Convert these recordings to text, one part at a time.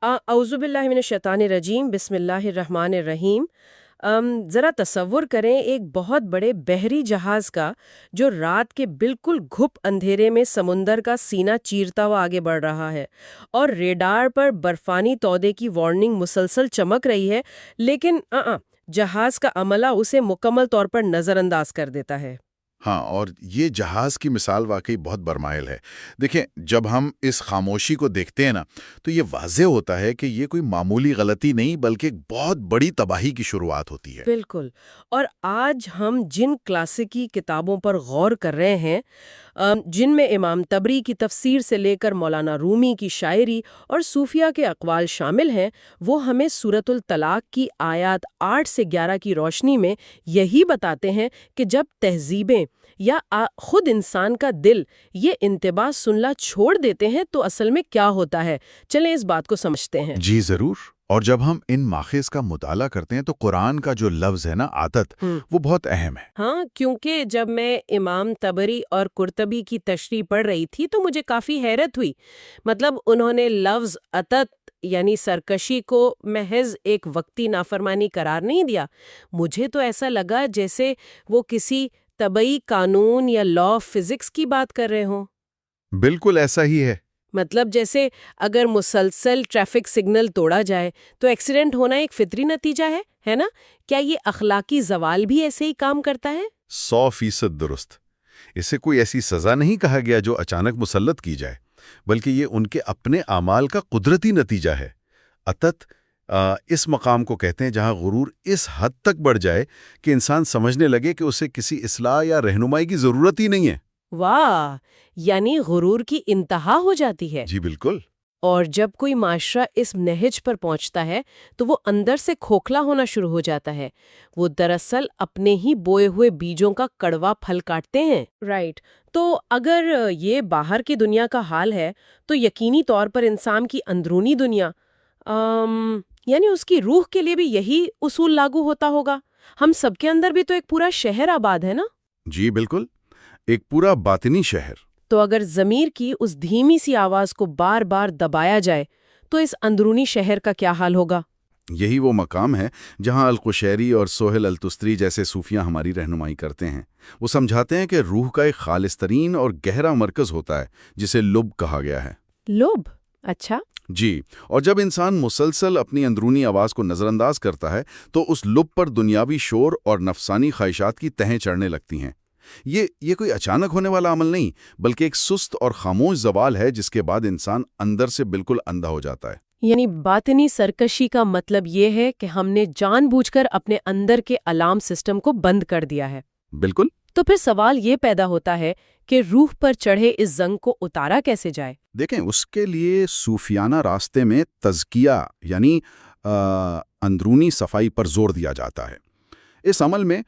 اعوذ باللہ من الشیطان الرجیم بسم اللہ الرحمن الرحیم۔ ذرا تصور کریں ایک بہت بڑے بحری جہاز کا جو رات کے بالکل گھپ اندھیرے میں سمندر کا سینہ چیرتا ہوا آگے بڑھ رہا ہے، اور ریڈار پر برفانی تودے کی وارننگ مسلسل چمک رہی ہے، لیکن جہاز کا عملہ اسے مکمل طور پر نظر انداز کر دیتا ہے۔ ہاں، اور یہ جہاز کی مثال واقعی بہت برمائل ہے۔ دیکھیں، جب ہم اس خاموشی کو دیکھتے ہیں نا، تو یہ واضح ہوتا ہے کہ یہ کوئی معمولی غلطی نہیں بلکہ ایک بہت بڑی تباہی کی شروعات ہوتی ہے۔ بالکل، اور آج ہم جن کلاسیکی کتابوں پر غور کر رہے ہیں، جن میں امام طبری کی تفسیر سے لے کر مولانا رومی کی شاعری اور صوفیہ کے اقوال شامل ہیں، وہ ہمیں سورۃ الطلاق کی آیات 8 سے 11 کی روشنی میں یہی بتاتے ہیں کہ جب تہذیبیں یا خود انسان کا دل یہ انتباہ سننا چھوڑ دیتے ہیں تو اصل میں کیا ہوتا ہے۔ چلیں اس بات کو سمجھتے ہیں۔ جی ضرور۔ اور جب ہم ان ماخذ کا مطالعہ کرتے ہیں تو قرآن کا جو لفظ ہے نا، عادت، وہ بہت اہم ہے۔ ہاں، کیونکہ جب میں امام طبری اور قرطبی کی تشریح پڑھ رہی تھی تو مجھے کافی حیرت ہوئی۔ مطلب انہوں نے لفظ عطت یعنی سرکشی کو محض ایک وقتی نافرمانی قرار نہیں دیا۔ مجھے تو ایسا لگا جیسے وہ کسی طبعی قانون یا لا آف فزکس کی بات کر رہے ہوں۔ بالکل ایسا ہی ہے۔ مطلب جیسے اگر مسلسل ٹریفک سگنل توڑا جائے تو ایکسیڈنٹ ہونا ایک فطری نتیجہ ہے نا؟ کیا یہ اخلاقی زوال بھی ایسے ہی کام کرتا ہے؟ 100% درست۔ اسے کوئی ایسی سزا نہیں کہا گیا جو اچانک مسلط کی جائے، بلکہ یہ ان کے اپنے اعمال کا قدرتی نتیجہ ہے۔ عطت اس مقام کو کہتے ہیں جہاں غرور اس حد تک بڑھ جائے کہ انسان سمجھنے لگے کہ اسے کسی اصلاح یا رہنمائی کی ضرورت ہی نہیں ہے۔ واہ، یعنی غرور کی انتہا ہو جاتی ہے۔ جی بالکل۔ اور جب کوئی معاشرہ اس نہج پر پہنچتا ہے تو وہ اندر سے کھوکھلا ہونا شروع ہو جاتا ہے۔ وہ دراصل اپنے ہی بوئے ہوئے بیجوں کا کڑوا پھل کاٹتے ہیں۔ رائٹ۔ تو اگر یہ باہر کی دنیا کا حال ہے تو یقینی طور پر انسان کی اندرونی دنیا یعنی اس کی روح کے لیے بھی یہی اصول لاگو ہوتا ہوگا۔ ہم سب کے اندر بھی تو ایک پورا شہر آباد ہے نا؟ جی بالکل، ایک پورا باطنی شہر۔ تو اگر ضمیر کی اس دھیمی سی آواز کو بار بار دبایا جائے تو اس اندرونی شہر کا کیا حال ہوگا؟ یہی وہ مقام ہے جہاں القشیری اور سہیل التستری جیسے صوفیاں ہماری رہنمائی کرتے ہیں۔ وہ سمجھاتے ہیں کہ روح کا ایک خالص ترین اور گہرا مرکز ہوتا ہے جسے لب کہا گیا ہے۔ لب؟ اچھا۔ جی، اور جب انسان مسلسل اپنی اندرونی آواز کو نظر انداز کرتا ہے تو اس لب پر دنیاوی شور اور نفسانی خواہشات کی تہیں چڑھنے لگتی ہیں۔ یہ کوئی اچانک ہونے والا عمل نہیں، بلکہ ایک سست اور خاموش زوال ہے جس کے بعد انسان اندر سے بالکل اندھا ہو جاتا ہے۔ یعنی باطنی سرکشی کا مطلب یہ ہے کہ ہم نے جان بوجھ کر اپنے اندر کے الارم سسٹم کو بند کر دیا ہے۔ بالکل۔ تو پھر سوال یہ پیدا ہوتا ہے کہ روح پر چڑھے اس زنگ کو اتارا کیسے جائے؟ دیکھیں، اس کے لیے صوفیانہ راستے میں تزکیہ یعنی اندرونی صفائی پر زور دیا جاتا ہے۔ اس عمل میں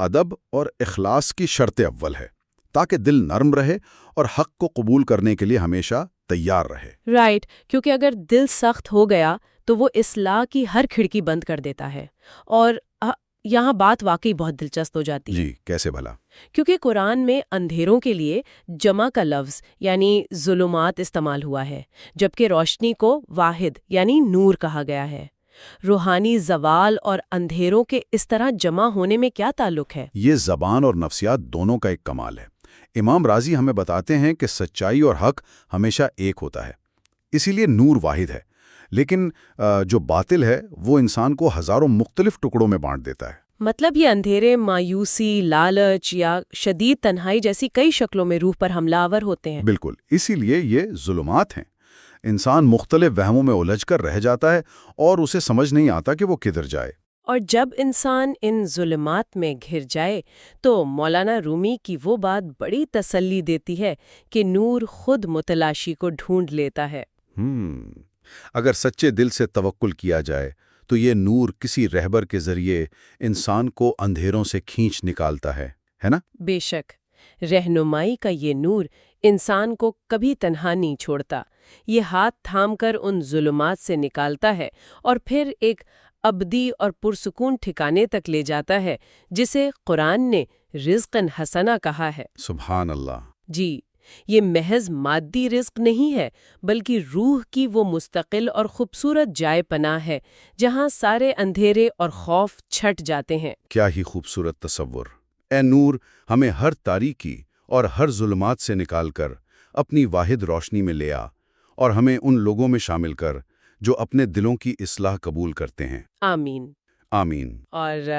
ادب اور اخلاص کی شرط اول ہے تاکہ دل نرم رہے اور حق کو قبول کرنے کے لیے ہمیشہ تیار رہے۔ رائٹ، کیونکہ اگر دل سخت ہو گیا تو وہ اصلاح کی ہر کھڑکی بند کر دیتا ہے۔ اور یہاں بات واقعی بہت دلچسپ ہو جاتی ہے۔ جی، کیسے بھلا؟ کیونکہ قرآن میں اندھیروں کے لیے جمع کا لفظ یعنی ظلمات استعمال ہوا ہے، جبکہ روشنی کو واحد یعنی نور کہا گیا ہے۔ روحانی زوال اور اندھیروں کے اس طرح جمع ہونے میں کیا تعلق ہے؟ یہ زبان اور نفسیات دونوں کا ایک کمال ہے۔ امام رازی ہمیں بتاتے ہیں کہ سچائی اور حق ہمیشہ ایک ہوتا ہے، اسی لیے نور واحد ہے، لیکن جو باطل ہے وہ انسان کو ہزاروں مختلف ٹکڑوں میں بانٹ دیتا ہے۔ مطلب یہ اندھیرے مایوسی، لالچ یا شدید تنہائی جیسی کئی شکلوں میں روح پر حملہ آور ہوتے ہیں۔ بالکل، اسی لیے یہ ظلمات ہیں۔ انسان مختلف وہموں میں الجھ کر رہ جاتا ہے اور اسے سمجھ نہیں آتا کہ وہ کدھر جائے۔ اور جب انسان ان ظلمات میں گھر جائے تو مولانا رومی کی وہ بات بڑی تسلی دیتی ہے کہ نور خود متلاشی کو ڈھونڈ لیتا ہے۔ اگر سچے دل سے توکل کیا جائے تو یہ نور کسی رہبر کے ذریعے انسان کو اندھیروں سے کھینچ نکالتا ہے نا؟ بے شک، رہنمائی کا یہ نور انسان کو کبھی تنہا نہیں چھوڑتا۔ یہ ہاتھ تھام کر ان ظلمات سے نکالتا ہے اور پھر ایک ابدی اور پرسکون ٹھکانے تک لے جاتا ہے جسے قرآن نے رزقاً حسنا کہا ہے۔ سبحان اللہ۔ جی، یہ محض مادی رزق نہیں ہے، بلکہ روح کی وہ مستقل اور خوبصورت جائے پناہ ہے جہاں سارے اندھیرے اور خوف چھٹ جاتے ہیں۔ کیا ہی خوبصورت تصور! اے نور، ہمیں ہر تاریکی اور ہر ظلمات سے نکال کر اپنی واحد روشنی میں لے آ، اور ہمیں ان لوگوں میں شامل کر جو اپنے دلوں کی اصلاح قبول کرتے ہیں۔ آمین۔ آمین۔ اور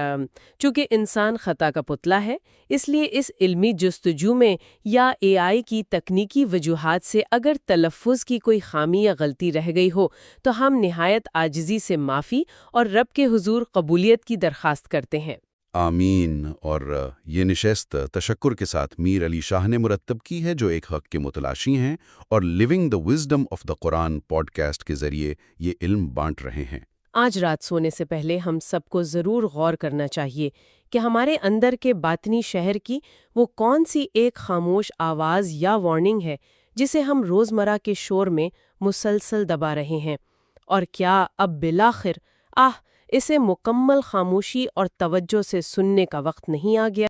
چونکہ انسان خطا کا پتلا ہے، اس لیے اس علمی جستجو میں یا اے آئی کی تکنیکی وجوہات سے اگر تلفظ کی کوئی خامی یا غلطی رہ گئی ہو تو ہم نہایت عاجزی سے معافی اور رب کے حضور قبولیت کی درخواست کرتے ہیں۔ آمین۔ اور یہ نشست تشکر کے ساتھ میر علی شاہ نے مرتب کی ہے، جو ایک حق کے متلاشی ہیں اور living the wisdom of the Quran podcast کے ذریعے یہ علم بانٹ رہے ہیں۔ آج رات سونے سے پہلے ہم سب کو ضرور غور کرنا چاہیے کہ ہمارے اندر کے باطنی شہر کی وہ کون سی ایک خاموش آواز یا وارننگ ہے جسے ہم روزمرہ کے شور میں مسلسل دبا رہے ہیں، اور کیا اب بالآخر اسے مکمل خاموشی اور توجہ سے سننے کا وقت نہیں آ گیا؟